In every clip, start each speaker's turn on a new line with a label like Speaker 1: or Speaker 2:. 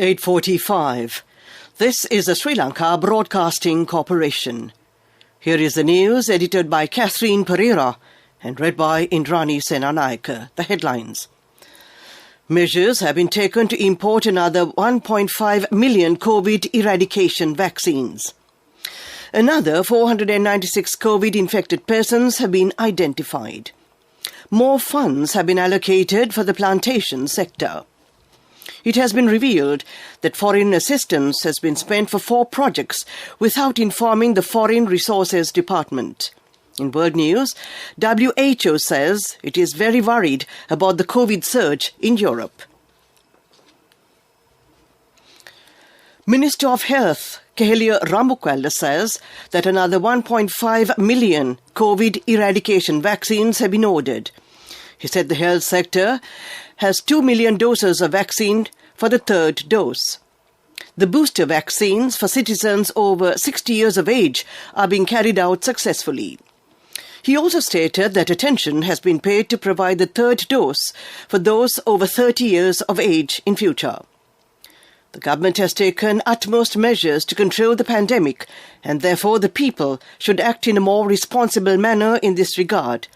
Speaker 1: 8:45. This is the Sri Lanka Broadcasting Corporation. Here is the news edited by Catherine Pereira and read by Indrani Senanayake. The headlines. Measures have been taken to import another 1.5 million COVID eradication vaccines. Another 496 COVID-infected persons have been identified. More funds have been allocated for the plantation sector. It has been revealed that foreign assistance has been spent for 4 projects without informing the Foreign Resources Department. In world news, WHO says it is very worried about the COVID surge in Europe. Minister of Health Kehelia Rambukwala says that another 1.5 million COVID eradication vaccines have been ordered. He said the health sector has 2 million doses of vaccine for the 3rd dose. The booster vaccines for citizens over 60 years of age are being carried out successfully. He also stated that attention has been paid to provide the 3rd dose for those over 30 years of age in future. The government has taken utmost measures to control the pandemic, and therefore the people should act in a more responsible manner in this regard.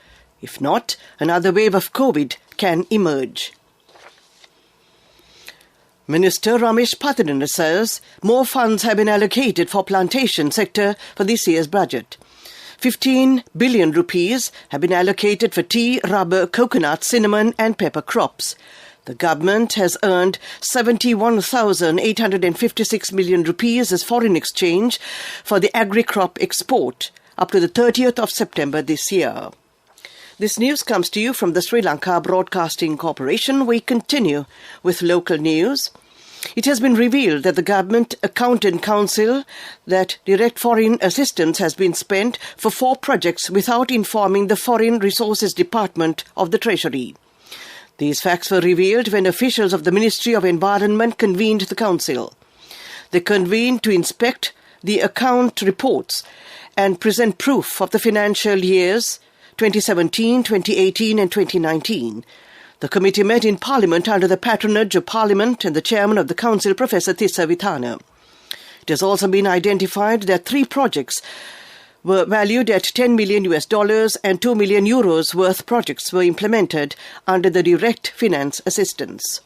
Speaker 1: If not, another wave of COVID can emerge. Minister Ramesh Pathanana says more funds have been allocated for plantation sector for this year's budget. 15 billion rupees have been allocated for tea, rubber, coconut, cinnamon and pepper crops. The government has earned 71,856 million rupees as foreign exchange for the agri-crop export up to the 30th of September this year. This news comes to you from the Sri Lanka Broadcasting Corporation. We continue with local news. It has been revealed that the Government Accountant Council that direct foreign assistance has been spent for 4 projects without informing the Foreign Resources Department of the Treasury. These facts were revealed when officials of the Ministry of Environment convened the Council. They convened to inspect the account reports and present proof of the financial years 2017, 2018 and 2019. The committee met in Parliament under the patronage of Parliament and the chairman of the Council, Professor Tissa Vithana. It has also been identified that 3 projects were valued at $10 million and 2 million euros worth projects were implemented under the direct finance assistance.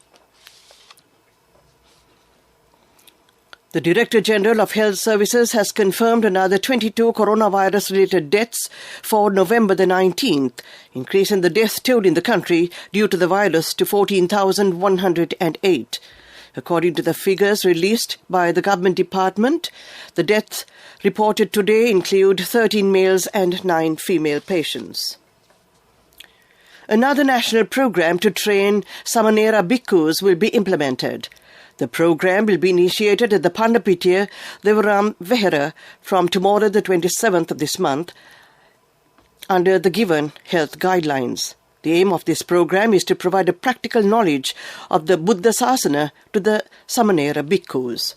Speaker 1: The Director General of Health Services has confirmed another 22 coronavirus-related deaths for November the 19th, increasing the death toll in the country due to the virus to 14,108. According to the figures released by the Government Department, the deaths reported today include 13 males and 9 female patients. Another national program to train Samanera bhikkhus will be implemented. The program will be initiated at the Pandapitiya Devaram Vihara from tomorrow the 27th of this month under the given health guidelines. The aim of this program is to provide a practical knowledge of the Buddha Sasana to the Samanera bhikkhus.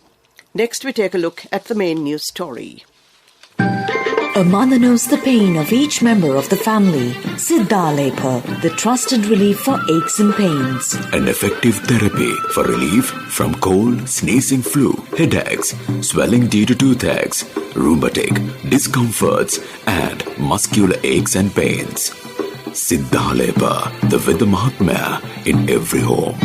Speaker 1: Next we take a look at the main news story.
Speaker 2: A mother knows the pain of each member of the family. Siddhalepa, the trusted relief for aches and pains.
Speaker 3: An effective therapy for relief from cold, sneezing, flu, headaches, swelling due to toothaches, rheumatic, discomforts and muscular aches and pains. Siddhalepa, the Veda Mahatmya in every home.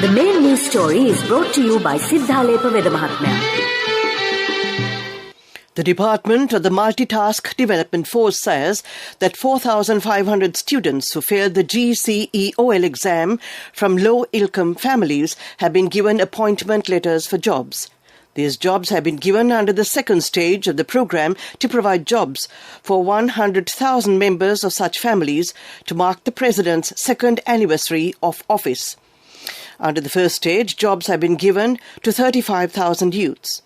Speaker 2: The main news story is brought to you by Siddhalepa Veda Mahatmya.
Speaker 1: The Department of the Multitask Development Force says that 4,500 students who failed the GCEOL exam from low-income families have been given appointment letters for jobs. These jobs have been given under the 2nd stage of the program to provide jobs for 100,000 members of such families to mark the President's 2nd anniversary of office. Under the 1st stage, jobs have been given to 35,000 youths.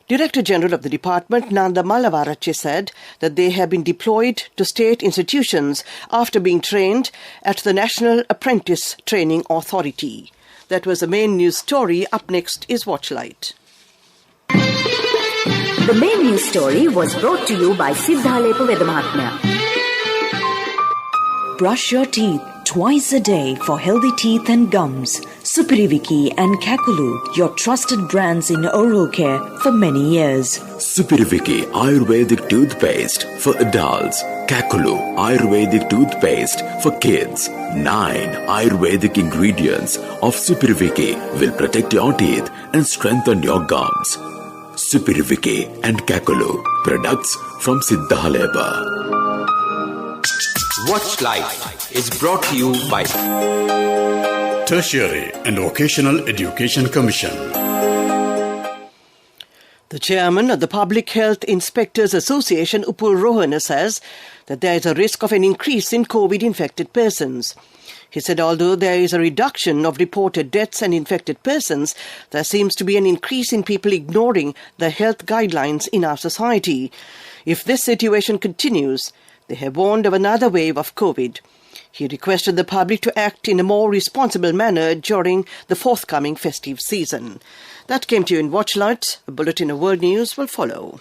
Speaker 1: Director General of the Department, Nanda Malavarache, said that they have been deployed to state institutions after being trained at the National Apprentice Training Authority. That was the main news story. Up next is Watchlight.
Speaker 2: The main news story was brought to you by Siddhalepa Veda Mahatmya. Brush your teeth twice a day for healthy teeth and gums. Supiriviki and Kakulu, your trusted brands in oral care for many years.
Speaker 3: Supiriviki Ayurvedic toothpaste for adults. Kakulu Ayurvedic toothpaste for kids. 9 Ayurvedic ingredients of Supiriviki will protect your teeth and strengthen your gums. Supiriviki and Kakulu, products from Siddhaleba.
Speaker 4: Watch Life is brought to you by
Speaker 5: Tertiary and Vocational Education Commission.
Speaker 1: The chairman of the Public Health Inspectors Association, Upul Rohana, says that there is a risk of an increase in COVID-infected persons. He said although there is a reduction of reported deaths and infected persons, there seems to be an increase in people ignoring the health guidelines in our society. If this situation continues, they have warned of another wave of COVID. He requested the public to act in a more responsible manner during the forthcoming festive season. That came to you in Watchlight. A bulletin of world news will follow.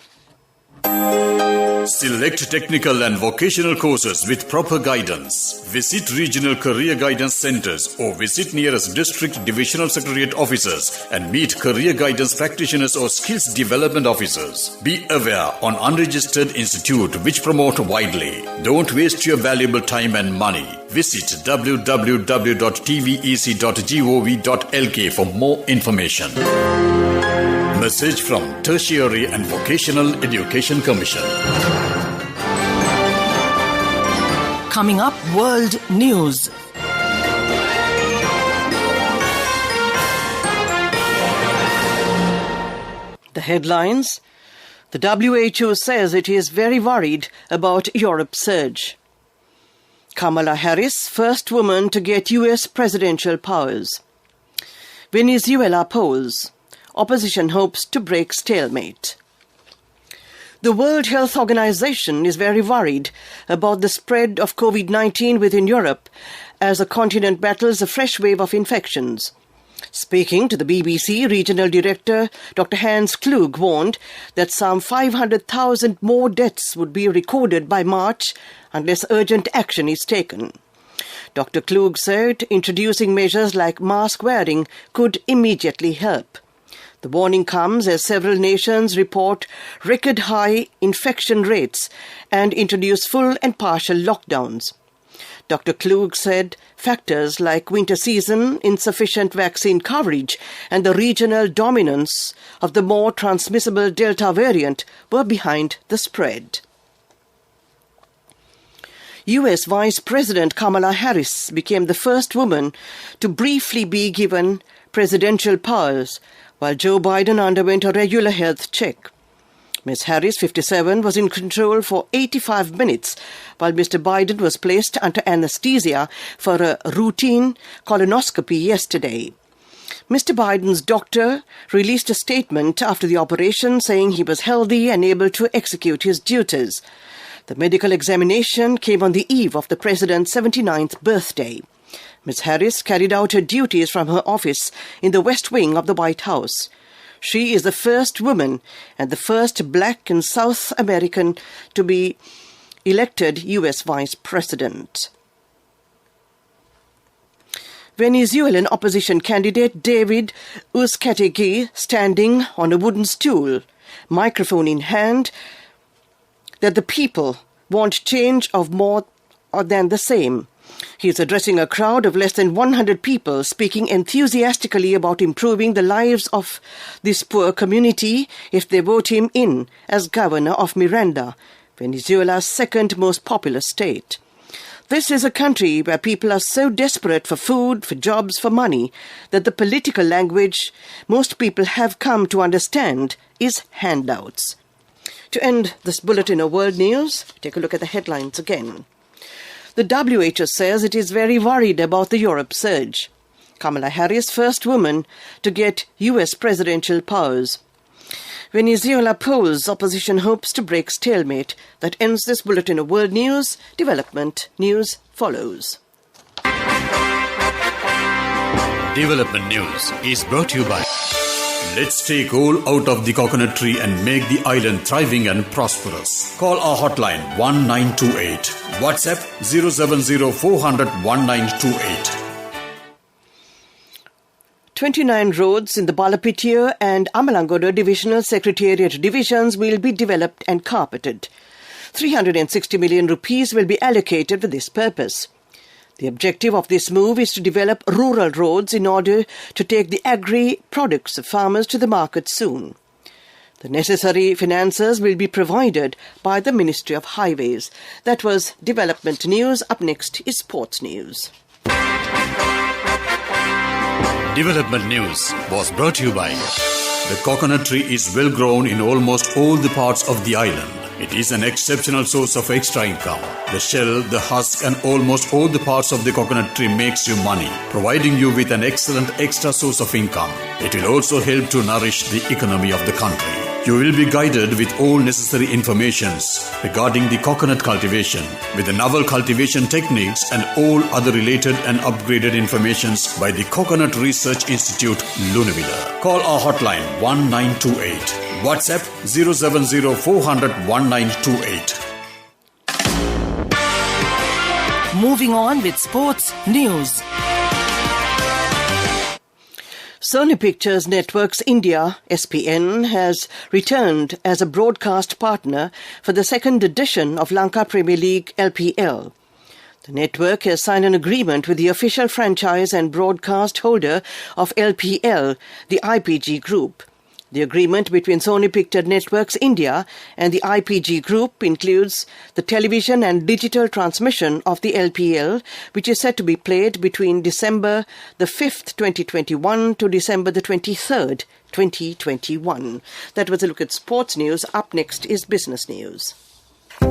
Speaker 5: Select technical and vocational courses with proper guidance. Visit regional career guidance centers or visit nearest district divisional secretariat offices and meet career guidance practitioners or skills development officers. Be aware on unregistered institute which promote widely. Don't waste your valuable time and money. Visit www.tvec.gov.lk for more information. Message from Tertiary and Vocational Education Commission.
Speaker 6: Coming up, World News.
Speaker 1: The headlines. The WHO says it is very worried about Europe's surge. Kamala Harris, first woman to get US presidential powers. Venezuela polls. Opposition hopes to break stalemate. The World Health Organization is very worried about the spread of COVID-19 within Europe as the continent battles a fresh wave of infections. Speaking to the BBC, Regional Director Dr. Hans Klug warned that some 500,000 more deaths would be recorded by March unless urgent action is taken. Dr. Klug said introducing measures like mask wearing could immediately help. The warning comes as several nations report record high infection rates and introduce full and partial lockdowns. Dr. Klug said factors like winter season, insufficient vaccine coverage, and the regional dominance of the more transmissible Delta variant were behind the spread. US Vice President Kamala Harris became the first woman to briefly be given presidential powers, while Joe Biden underwent a regular health check. Ms. Harris, 57, was in control for 85 minutes, while Mr. Biden was placed under anesthesia for a routine colonoscopy yesterday. Mr. Biden's doctor released a statement after the operation saying he was healthy and able to execute his duties. The medical examination came on the eve of the president's 79th birthday. Ms. Harris carried out her duties from her office in the West Wing of the White House. She is the first woman and the first black and South American to be elected U.S. Vice President. Venezuelan opposition candidate David Uzcategui, standing on a wooden stool, microphone in hand, that the people want change of more than the same. He is addressing a crowd of less than 100 people, speaking enthusiastically about improving the lives of this poor community if they vote him in as governor of Miranda, Venezuela's second most populous state. This is a country where people are so desperate for food, for jobs, for money, that the political language most people have come to understand is handouts. To end this bulletin of world news, take a look at the headlines again. The WHO says it is very worried about the Europe surge. Kamala Harris, first woman to get US presidential powers. Venezuela polls, opposition hopes to break stalemate. That ends this bulletin of world news. Development news follows.
Speaker 5: Development News is brought to you by Let's take coal out of the coconut tree and make the island thriving and prosperous. Call our hotline 1928. WhatsApp 070 400 1928.
Speaker 1: 29 roads in the Balapitiya and Amalangoda Divisional Secretariat divisions will be developed and carpeted. 360 million rupees will be allocated for this purpose. The objective of this move is to develop rural roads in order to take the agri-products of farmers to the market soon. The necessary finances will be provided by the Ministry of Highways. That was development news. Up next is sports news.
Speaker 5: Development news was brought to you by the coconut tree is well grown in almost all the parts of the island. It is an exceptional source of extra income. The shell, the husk and almost all the parts of the coconut tree makes you money, providing you with an excellent extra source of income. It will also help to nourish the economy of the country. You will be guided with all necessary informations regarding the coconut cultivation, with the novel cultivation techniques and all other related and upgraded informations by the Coconut Research Institute, Lunavilla. Call our hotline 1928. WhatsApp 070 400 1928.
Speaker 6: Moving on with sports news.
Speaker 1: Sony Pictures Networks India, SPN, has returned as a broadcast partner for the second edition of Lanka Premier League LPL. The network has signed an agreement with the official franchise and broadcast holder of LPL, the IPG Group. The agreement between Sony Pictures Networks India and the IPG Group includes the television and digital transmission of the LPL, which is set to be played between December the 5th, 2021 to December the 23rd, 2021. That was a look at sports news. Up next is business news.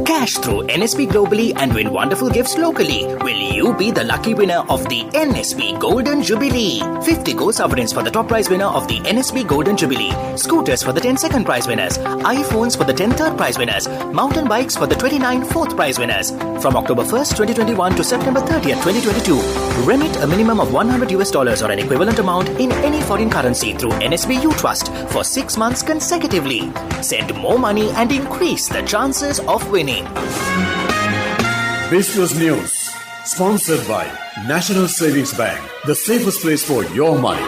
Speaker 7: Cash through NSB globally and win wonderful gifts locally. Will you be the lucky winner of the NSB Golden Jubilee? 50 gold sovereigns for the top prize winner of the NSB Golden Jubilee. Scooters for the 10 second prize winners. iPhones for the 10 third prize winners. Mountain bikes for the 29 fourth prize winners. From October 1st, 2021 to September 30th, 2022. Remit a minimum of $100 or an equivalent amount in any foreign currency through NSB U Trust for 6 months consecutively. Send more money and increase the chances of winning.
Speaker 5: Business News, sponsored by National Savings Bank, the safest place for your money.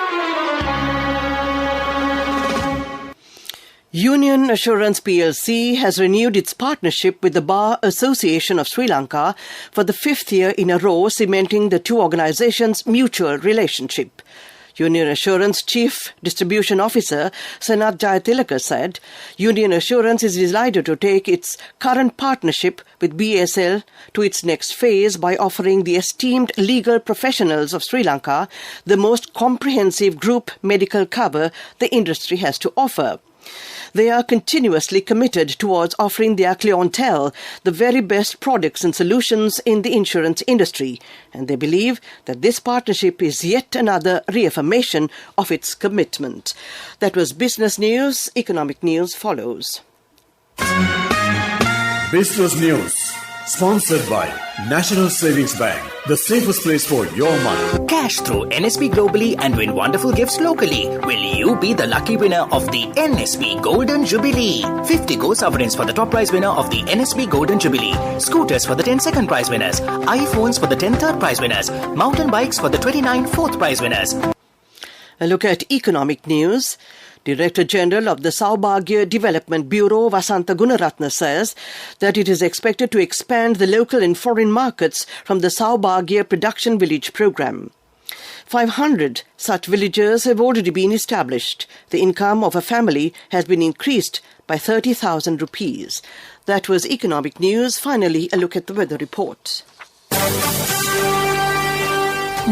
Speaker 1: Union Assurance PLC has renewed its partnership with the Bar Association of Sri Lanka for the 5th year in a row, cementing the two organizations' mutual relationship. Union Assurance Chief Distribution Officer Sanath Jayatilaka said, Union Assurance is delighted to take its current partnership with BSL to its next phase by offering the esteemed legal professionals of Sri Lanka the most comprehensive group medical cover the industry has to offer. They are continuously committed towards offering their clientele the very best products and solutions in the insurance industry, and they believe that this partnership is yet another reaffirmation of its commitment. That was business news. Economic news follows.
Speaker 5: Business News, sponsored by National Savings Bank, the safest place for your money.
Speaker 7: Cash through NSB globally and win wonderful gifts locally. Will you be the lucky winner of the NSB Golden Jubilee? 50 gold sovereigns for the top prize winner of the NSB Golden Jubilee. Scooters for the 10 second prize winners. iPhones for the 10 third prize winners. Mountain bikes for the 29 fourth prize winners.
Speaker 1: A look at economic news. Director General of the Saubhagya Development Bureau, Vasanta Gunaratna, says that it is expected to expand the local and foreign markets from the Saubhagya Production Village program. 500 such villages have already been established. The income of a family has been increased by 30,000 rupees. That was economic news. Finally, a look at the weather report.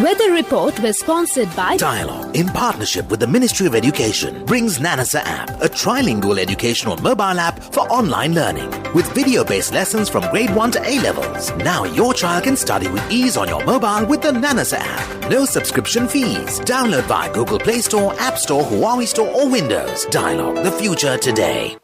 Speaker 8: Weather report was sponsored by
Speaker 9: Dialogue, in partnership with the Ministry of Education, brings Nanasa app, a trilingual educational mobile app for online learning with video-based lessons from grade 1 to A-levels. Now your child can study with ease on your mobile with the Nanasa app. No subscription fees. Download via Google Play Store, App Store, Huawei Store or Windows. Dialogue, the future today.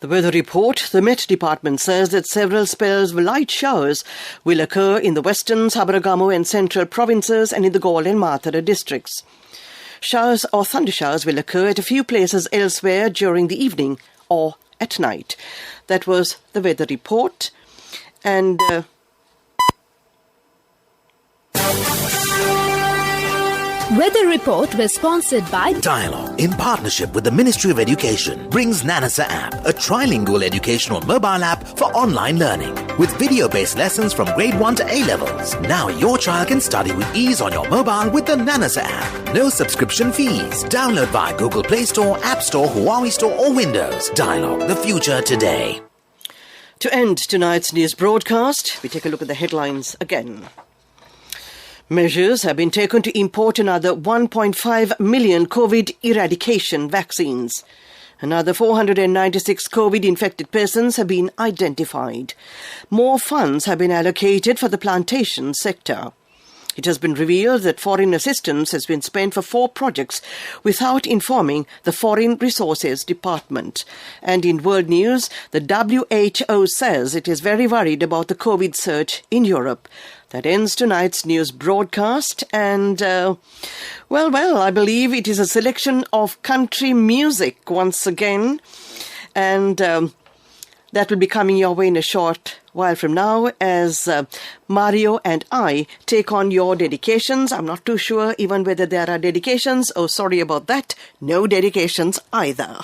Speaker 1: The weather report. The Met Department says that several spells of light showers will occur in the western, Sabaragamu and central provinces and in the Galle and Mathura districts. Showers or thunder showers will occur at a few places elsewhere during the evening or at night. That was the weather report. And
Speaker 8: Weather report was sponsored by
Speaker 9: Dialogue, in partnership with the Ministry of Education, brings Nanasa app, a trilingual educational mobile app for online learning. With video-based lessons from grade 1 to A-levels. Now your child can study with ease on your mobile with the Nanasa app. No subscription fees. Download via Google Play Store, App Store, Huawei Store or Windows. Dialogue, the future today.
Speaker 1: To end tonight's news broadcast, we take a look at the headlines again. Measures have been taken to import another 1.5 million COVID eradication vaccines. Another 496 COVID-infected persons have been identified. More funds have been allocated for the plantation sector. It has been revealed that foreign assistance has been spent for 4 projects without informing the Foreign Resources Department. And in world news, the WHO says it is very worried about the COVID surge in Europe. That ends tonight's news broadcast. And, I believe it is a selection of country music once again. And that will be coming your way in a short while from now as Mario and I take on your dedications. I'm not too sure even whether there are dedications. Oh, sorry about that. No dedications either.